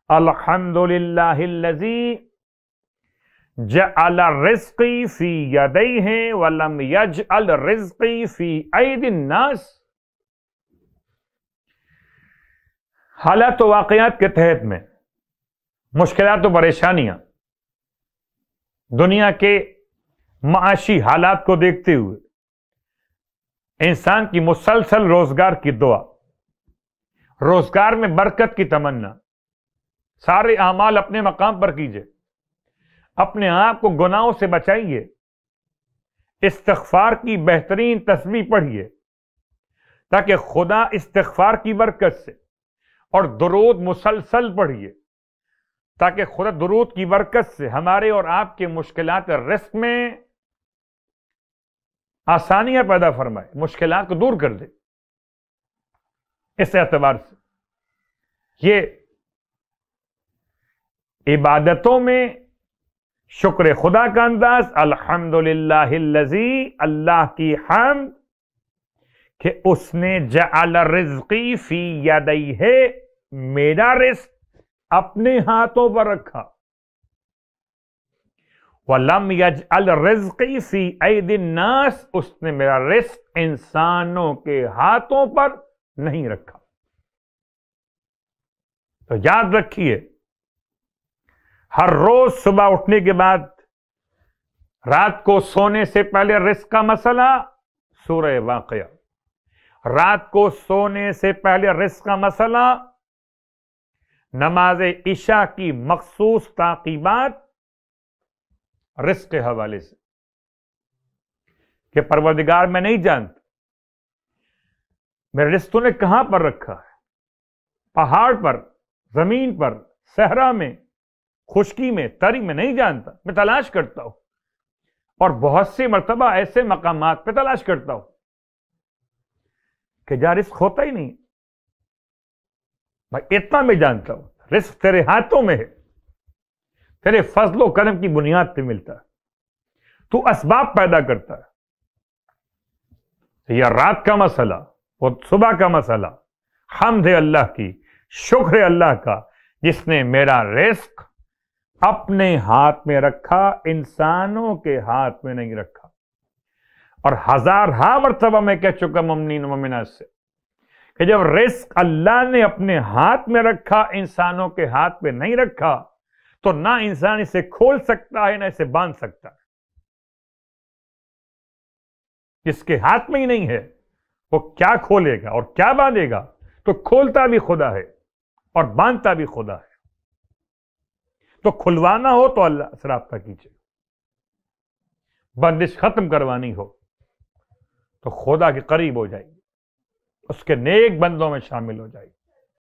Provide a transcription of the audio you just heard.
الحمدللہ الذی جعل رزقی فی یدیہ ولم یجعل رزقی فی ایدی الناس۔ حالات و واقعات کے تحت میں مشکلات و پریشانیاں، دنیا کے معاشی حالات کو دیکھتے ہوئے انسان کی مسلسل روزگار کی دعا، روزگار میں برکت کی تمنا، سارے اعمال اپنے مقام پر کیجئے، اپنے آپ کو گناہوں سے بچائیے، استغفار کی بہترین تسبیح پڑھیے تاکہ خدا استغفار کی برکت سے، اور درود مسلسل پڑھیے تاکہ خدا درود کی برکت سے ہمارے اور آپ کے مشکلات رزق میں آسانیاں پیدا فرمائے، مشکلات کو دور کر دے۔ اس اعتبار سے یہ عبادتوں میں شکر خدا کا انداز، الحمدللہ الذی، اللہ کی حمد کہ اس نے جعل رزقی فی یدیہ، میرا رزق اپنے ہاتھوں پر رکھا، وَلَمْ يَجْعَلْ رِزْقِي فِي أَيْدِي النَّاسِ، اس نے میرا رزق انسانوں کے ہاتھوں پر نہیں رکھا۔ تو یاد رکھیے، ہر روز صبح اٹھنے کے بعد رات کو سونے سے پہلے رزق کا مسئلہ، سورہ واقعہ، رات کو سونے سے پہلے رزق کا مسئلہ، نماز عشاء کی مخصوص تعقیبات رزق کے حوالے سے، کہ پروردگار میں نہیں جانتا میرے رزق نے کہاں پر رکھا ہے، پہاڑ پر، زمین پر، صحرا میں، خشکی میں، تری میں، نہیں جانتا، میں تلاش کرتا ہوں، اور بہت سی مرتبہ ایسے مقامات پہ تلاش کرتا ہوں کہ جہاں رزق ہوتا ہی نہیں۔ میں اتنا میں جانتا ہوں رزق تیرے ہاتھوں میں ہے، تیرے فضل و کرم کی بنیاد پہ ملتا ہے، تو اسباب پیدا کرتا ہے۔ یہ رات کا مسئلہ، وہ صبح کا مسئلہ، حمد ہے اللہ کی، شکر ہے اللہ کا جس نے میرا رزق اپنے ہاتھ میں رکھا، انسانوں کے ہاتھ میں نہیں رکھا۔ اور ہزارہا مرتبہ میں کہہ چکا مومنین و مومنات سے کہ جب رزق اللہ نے اپنے ہاتھ میں رکھا، انسانوں کے ہاتھ میں نہیں رکھا، تو نہ انسان اسے کھول سکتا ہے نہ اسے باندھ سکتا ہے۔ جس کے ہاتھ میں ہی نہیں ہے وہ کیا کھولے گا اور کیا باندھے گا؟ تو کھولتا بھی خدا ہے اور باندھتا بھی خدا ہے۔ تو کھلوانا ہو تو اللہ سے رابطہ کیجیے، بندش ختم کروانی ہو تو خدا کے قریب ہو جائیے، اس کے نیک بندوں میں شامل ہو جائیے۔